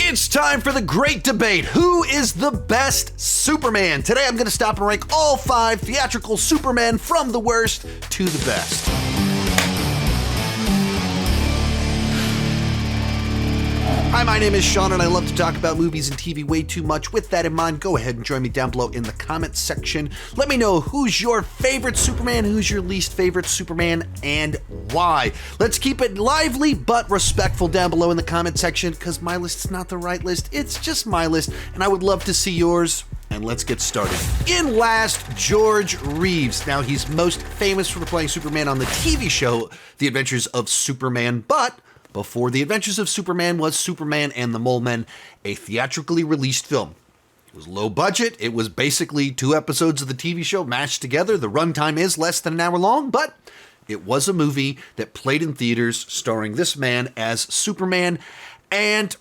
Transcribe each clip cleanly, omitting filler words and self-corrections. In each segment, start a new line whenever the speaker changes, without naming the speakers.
It's time for the great debate. Who is the best Superman? Today I'm going to stop and rank all 5 theatrical Supermen from the worst to the best. Hi, my name is Sean, and I love to talk about movies and TV way too much. With that in mind, go ahead and join me down below in the comments section. Let me know who's your favorite Superman, who's your least favorite Superman, and why. Let's keep it lively but respectful down below in the comment section, because my list is not the right list. It's just my list, and I would love to see yours. And let's get started. In last, George Reeves. Now, he's most famous for playing Superman on the TV show, The Adventures of Superman, but before The Adventures of Superman was Superman and the Mole Men, a theatrically released film. It was low budget. It was basically 2 episodes of the TV show mashed together. The runtime is less than an hour long, but it was a movie that played in theaters starring this man as Superman. And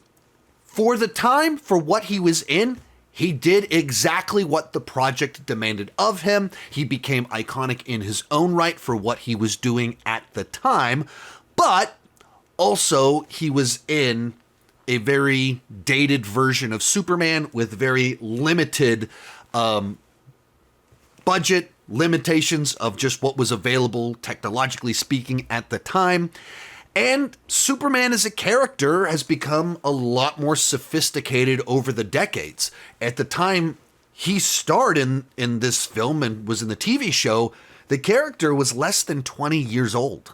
for the time, for what he was in, he did exactly what the project demanded of him. He became iconic in his own right for what he was doing at the time, but also, he was in a very dated version of Superman with very limited budget limitations of just what was available, technologically speaking, at the time. And Superman as a character has become a lot more sophisticated over the decades. At the time he starred in this film and was in the TV show, the character was less than 20 years old.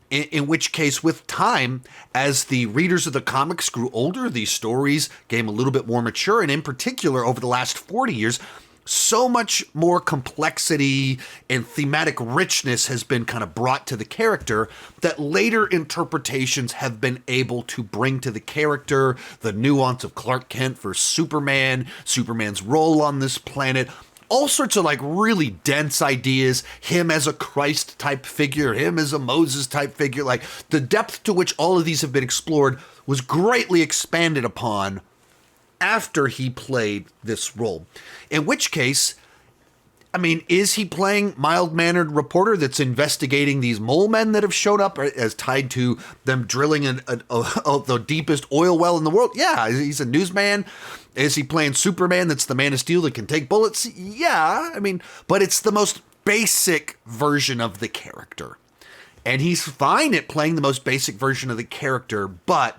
In which case, with time, as the readers of the comics grew older, these stories became a little bit more mature, and in particular, over the last 40 years, so much more complexity and thematic richness has been kind of brought to the character that later interpretations have been able to bring to the character the nuance of Clark Kent versus Superman, Superman's role on this planet, all sorts of like really dense ideas, him as a Christ type figure, him as a Moses type figure, like the depth to which all of these have been explored was greatly expanded upon after he played this role. In which case, I mean, is he playing mild-mannered reporter that's investigating these mole men that have showed up as tied to them drilling the deepest oil well in the world? Yeah, he's a newsman. Is he playing Superman that's the Man of Steel that can take bullets? Yeah, I mean, but it's the most basic version of the character. And he's fine at playing the most basic version of the character, but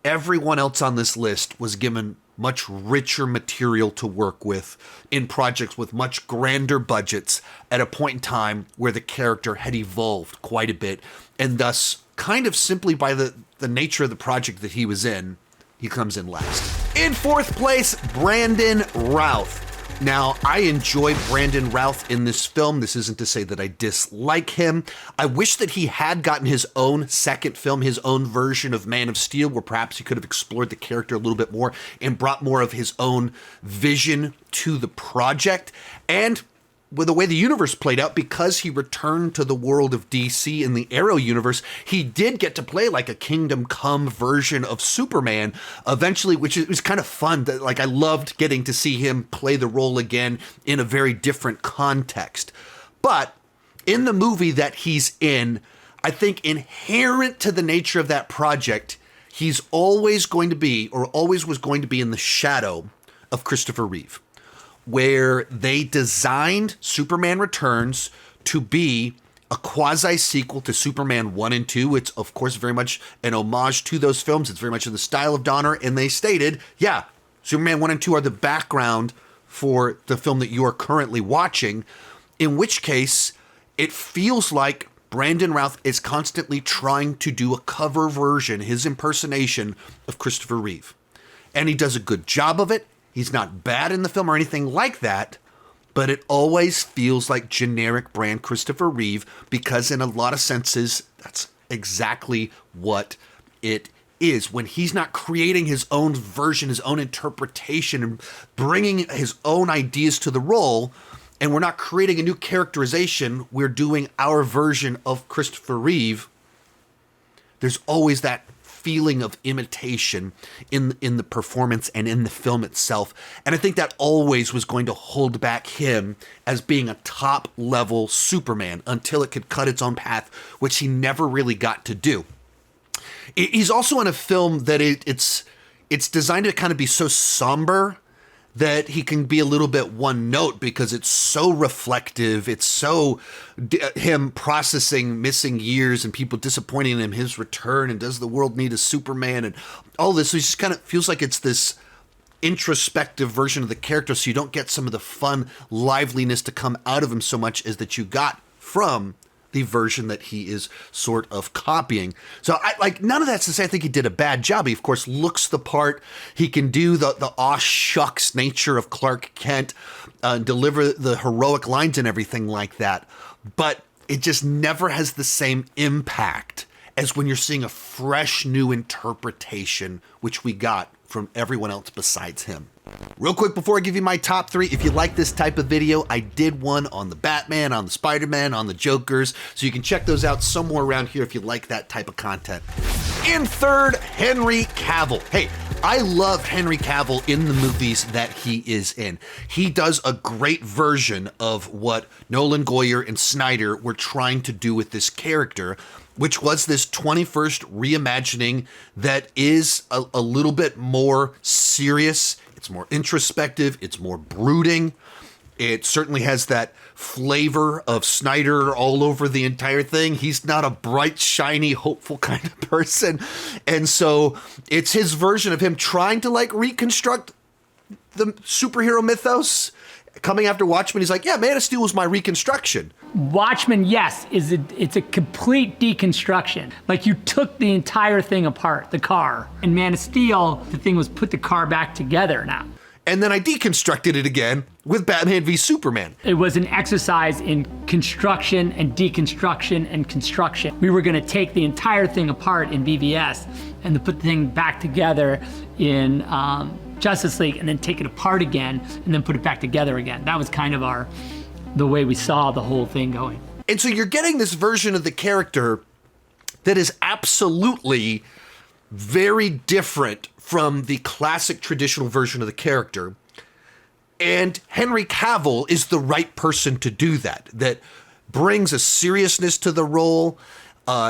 everyone else on this list was given much richer material to work with in projects with much grander budgets at a point in time where the character had evolved quite a bit, and thus, kind of simply by the nature of the project that he was in, he comes in last. In 4th place, Brandon Routh. Now, I enjoy Brandon Routh in this film. This isn't to say that I dislike him. I wish that he had gotten his own second film, his own version of Man of Steel, where perhaps he could have explored the character a little bit more and brought more of his own vision to the project. And with the way the universe played out, because he returned to the world of DC in the Arrow universe, he did get to play like a Kingdom Come version of Superman eventually, which was kind of fun. Like, I loved getting to see him play the role again in a very different context. But in the movie that he's in, I think inherent to the nature of that project, he's always going to be, or always was going to be, in the shadow of Christopher Reeve, where they designed Superman Returns to be a quasi-sequel to Superman 1 and 2. It's, of course, very much an homage to those films. It's very much in the style of Donner, and they stated, yeah, Superman 1 and 2 are the background for the film that you are currently watching, in which case it feels like Brandon Routh is constantly trying to do a cover version, his impersonation of Christopher Reeve. And he does a good job of it. He's not bad in the film or anything like that, but it always feels like generic brand Christopher Reeve, because in a lot of senses, that's exactly what it is. When he's not creating his own version, his own interpretation, and bringing his own ideas to the role, and we're not creating a new characterization, we're doing our version of Christopher Reeve, there's always that feeling of imitation in the performance and in the film itself. And I think that always was going to hold back him as being a top level Superman until it could cut its own path, which he never really got to do. He's also in a film that it's it's designed to kind of be so somber that he can be a little bit one note because it's so reflective. It's so him processing missing years and people disappointing him, his return, and does the world need a Superman and all this. So he just kind of feels like it's this introspective version of the character. So you don't get some of the fun liveliness to come out of him so much as that you got from the version that he is sort of copying. So none of that's to say I think he did a bad job. He of course looks the part. He can do the aw shucks nature of Clark Kent, deliver the heroic lines and everything like that. But it just never has the same impact as when you're seeing a fresh new interpretation, which we got from everyone else besides him. Real quick before I give you my top 3, if you like this type of video, I did one on the Batman, on the Spider-Man, on the Jokers, so you can check those out somewhere around here if you like that type of content. In third, Henry Cavill. Hey, I love Henry Cavill in the movies that he is in. He does a great version of what Nolan, Goyer, and Snyder were trying to do with this character, which was this 21st reimagining that is a little bit more serious. It's more introspective. It's more brooding. It certainly has that flavor of Snyder all over the entire thing. He's not a bright, shiny, hopeful kind of person. And so it's his version of him trying to reconstruct the superhero mythos. Coming after Watchmen, he's like, yeah, Man of Steel was my reconstruction.
Watchmen, yes, it's a complete deconstruction. Like you took the entire thing apart, the car. In Man of Steel, the thing was put the car back together now.
And then I deconstructed it again with Batman v Superman.
It was an exercise in construction and deconstruction and construction. We were gonna take the entire thing apart in BVS and to put the thing back together in Justice League and then take it apart again and then put it back together again. That was kind of the way we saw the whole thing going.
And so you're getting this version of the character that is absolutely very different from the classic traditional version of the character. And Henry Cavill is the right person to do that. That brings a seriousness to the role.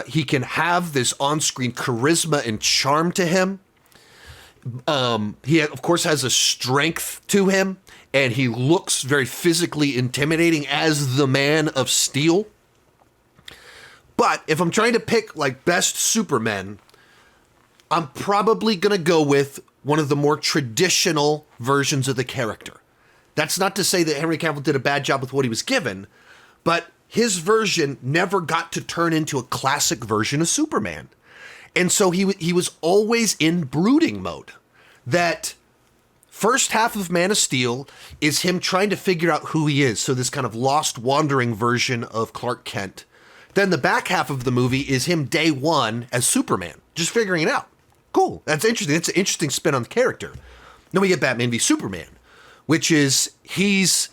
He can have this on-screen charisma and charm to him. He, of course, has a strength to him, and he looks very physically intimidating as the Man of Steel. But if I'm trying to pick best Superman, I'm probably going to go with one of the more traditional versions of the character. That's not to say that Henry Cavill did a bad job with what he was given, but his version never got to turn into a classic version of Superman. And so he was always in brooding mode. That first half of Man of Steel is him trying to figure out who he is. So this kind of lost, wandering version of Clark Kent. Then the back half of the movie is him day one as Superman, just figuring it out. Cool, that's interesting. That's an interesting spin on the character. Then we get Batman v Superman, which is he's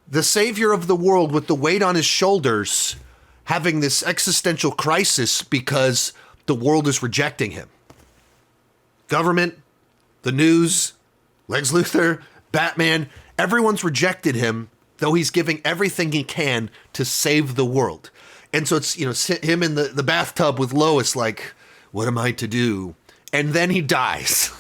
the savior of the world with the weight on his shoulders, having this existential crisis because the world is rejecting him. Government, the news, Lex Luthor, Batman, everyone's rejected him, though he's giving everything he can to save the world. And so it's, him in the bathtub with Lois what am I to do? And then he dies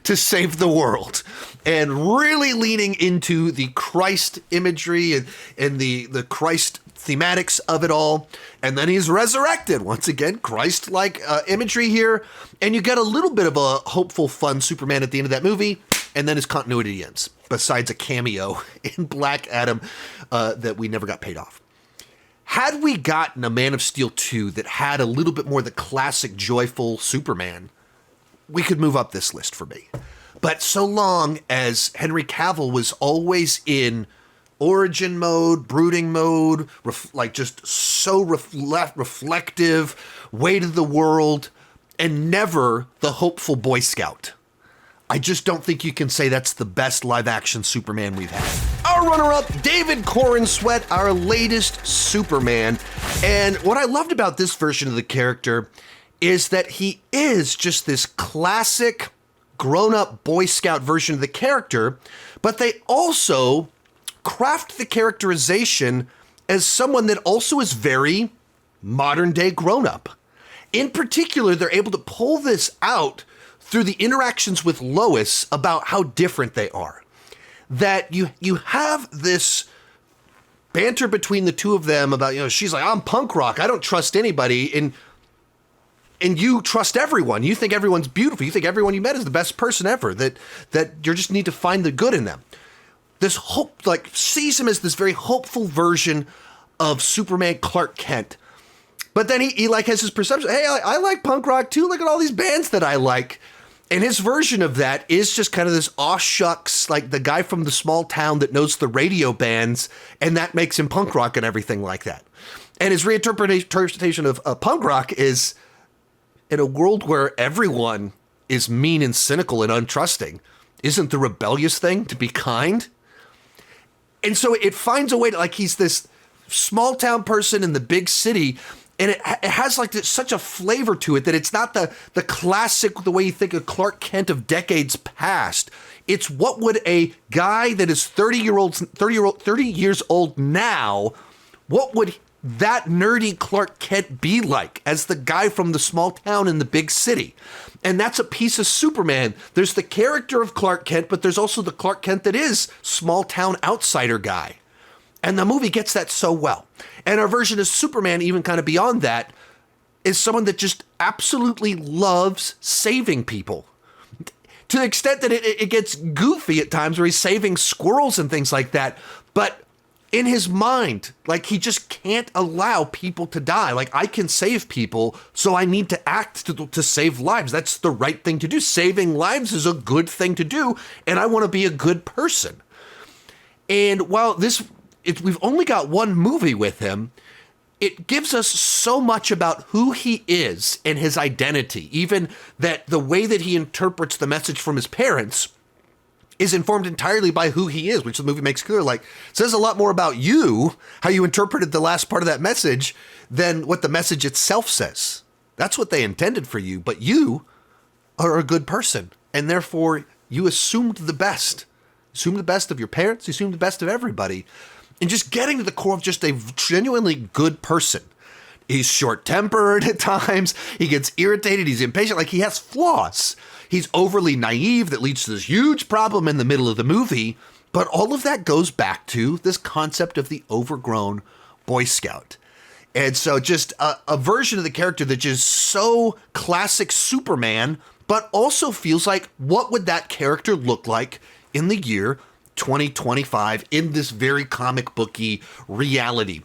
to save the world. And really leaning into the Christ imagery and the Christ thematics of it all. And then he's resurrected. Once again, Christ-like imagery here. And you get a little bit of a hopeful, fun Superman at the end of that movie. And then his continuity ends, besides a cameo in Black Adam that we never got paid off. Had we gotten a Man of Steel 2 that had a little bit more the classic, joyful Superman, we could move up this list for me. But so long as Henry Cavill was always in origin mode, brooding mode, just so reflective, weight of the world, and never the hopeful Boy Scout. I just don't think you can say that's the best live-action Superman we've had. Our runner-up, David Cornswet, our latest Superman. And what I loved about this version of the character is that he is just this classic grown-up Boy Scout version of the character, but they also craft the characterization as someone that also is very modern-day grown-up. In particular, they're able to pull this out through the interactions with Lois about how different they are. That you have this banter between the two of them about, she's like, I'm punk rock, I don't trust anybody, and you trust everyone. You think everyone's beautiful. You think everyone you met is the best person ever, that you just need to find the good in them. This hope, sees him as this very hopeful version of Superman Clark Kent. But then he has his perception, hey, I like punk rock too, look at all these bands that I like. And his version of that is just kind of this aw shucks, like the guy from the small town that knows the radio bands, and that makes him punk rock and everything like that. And his reinterpretation of punk rock is, in a world where everyone is mean and cynical and untrusting, isn't the rebellious thing to be kind? And so it finds a way to, he's this small town person in the big city, and it has such a flavor to it that it's not the classic, the way you think of Clark Kent of decades past. It's what would a guy that is 30 years old now, what would that nerdy Clark Kent be like as the guy from the small town in the big city? And that's a piece of Superman. There's the character of Clark Kent, but there's also the Clark Kent that is small town outsider guy. And the movie gets that so well. And our version of Superman, even kind of beyond that, is someone that just absolutely loves saving people. To the extent that it gets goofy at times where he's saving squirrels and things like that. But in his mind, he just can't allow people to die. I can save people, so I need to act to save lives. That's the right thing to do. Saving lives is a good thing to do, and I want to be a good person. And while we've only got one movie with him, it gives us so much about who he is and his identity, even that the way that he interprets the message from his parents is informed entirely by who he is, which the movie makes clear, says a lot more about you, how you interpreted the last part of that message, than what the message itself says. That's what they intended for you, but you are a good person, and therefore you assumed the best. Assume the best of your parents, you assume the best of everybody. And just getting to the core of just a genuinely good person. He's short-tempered at times. He gets irritated. He's impatient. He has flaws. He's overly naive that leads to this huge problem in the middle of the movie. But all of that goes back to this concept of the overgrown Boy Scout. And so just a version of the character that is so classic Superman, but also feels like, what would that character look like in the year 2025 in this very comic booky reality?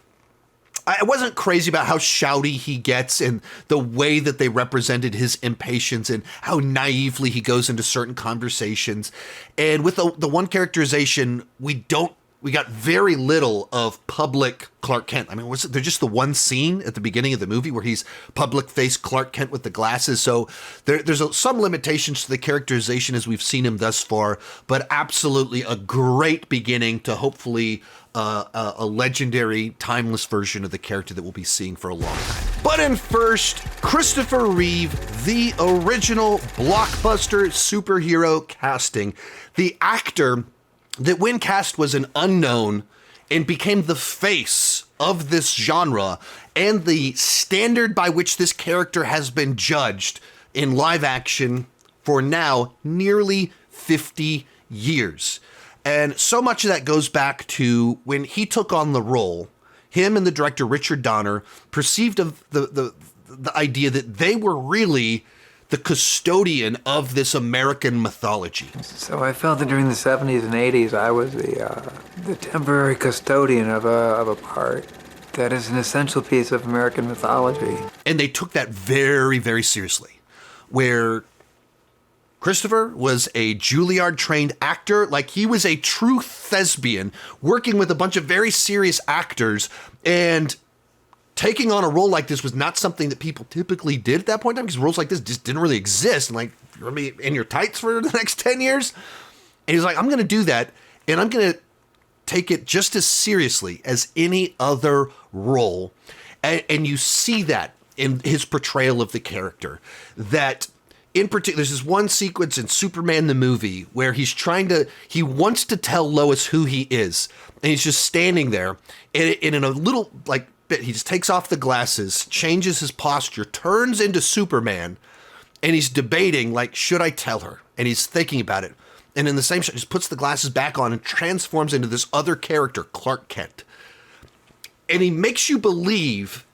I wasn't crazy about how shouty he gets and the way that they represented his impatience and how naively he goes into certain conversations. And with the one characterization, we got very little of public Clark Kent. I mean, there's just the one scene at the beginning of the movie where he's public-faced Clark Kent with the glasses. So there's some limitations to the characterization as we've seen him thus far, but absolutely a great beginning to hopefully a legendary, timeless version of the character that we'll be seeing for a long time. But in first, Christopher Reeve, the original blockbuster superhero casting, the actor that when cast was an unknown and became the face of this genre and the standard by which this character has been judged in live action for now nearly 50 years. And so much of that goes back to when he took on the role, him and the director Richard Donner perceived of the idea that they were really the custodian of this American mythology.
So I felt that during the 70s and 80s, I was the temporary custodian of a part that is an essential piece of American mythology.
And they took that very, very seriously, where Christopher was a Juilliard-trained actor, he was a true thespian, working with a bunch of very serious actors, and taking on a role like this was not something that people typically did at that point in time, because roles like this just didn't really exist. And you're gonna be in your tights for the next 10 years. And he's like, I'm going to do that. And I'm going to take it just as seriously as any other role. And you see that in his portrayal of the character, that in particular, there's this one sequence in Superman the movie where he wants to tell Lois who he is. And he's just standing there and in a little bit, he just takes off the glasses, changes his posture, turns into Superman, And he's debating, like, should I tell her? And he's thinking about it. And in the same shot, he just puts the glasses back on and transforms into this other character, Clark Kent. And he makes you believe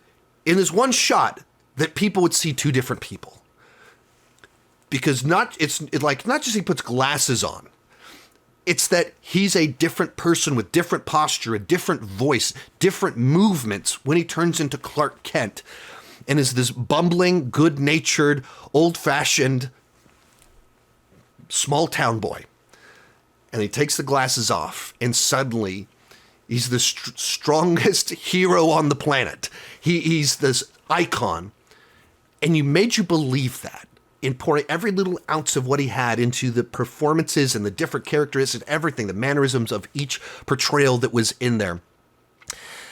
in this one shot that people would see two different people. Because not just he puts glasses on. It's that he's a different person with different posture, a different voice, different movements when he turns into Clark Kent and is this bumbling, good-natured, old-fashioned, small-town boy. And he takes the glasses off, and suddenly he's the strongest hero on the planet. He's this icon. And you made you believe that in pouring every little ounce of what he had into the performances and the different characteristics and everything, the mannerisms of each portrayal that was in there.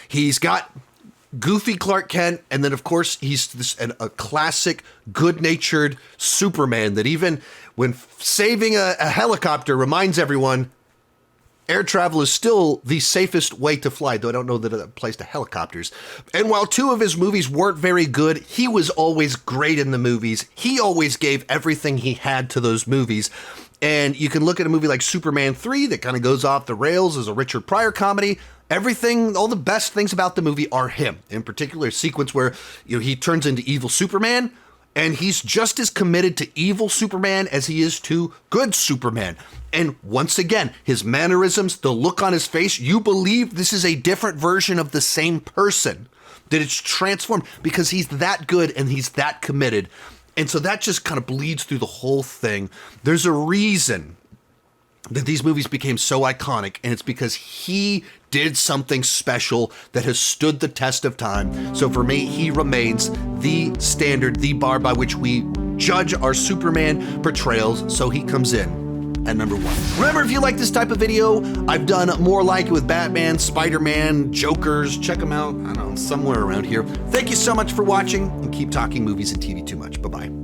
He's got goofy Clark Kent, and then, of course, he's a classic, good-natured Superman that even when saving a helicopter reminds everyone air travel is still the safest way to fly, though I don't know that it applies to helicopters. And while two of his movies weren't very good, he was always great in the movies. He always gave everything he had to those movies. And you can look at a movie like Superman 3 that kind of goes off the rails as a Richard Pryor comedy. Everything, all the best things about the movie are him. In particular, a sequence where he turns into evil Superman, and he's just as committed to evil Superman as he is to good Superman. And once again, his mannerisms, the look on his face, you believe this is a different version of the same person, that it's transformed because he's that good and he's that committed. And so that just kind of bleeds through the whole thing. There's a reason that these movies became so iconic, and it's because he did something special that has stood the test of time. So for me, he remains the standard, the bar by which we judge our Superman portrayals. So he comes in at number 1. Remember, if you like this type of video, I've done more like it with Batman, Spider-Man, Jokers. Check them out, I don't know, somewhere around here. Thank you so much for watching, and keep talking movies and TV too much. Bye-bye.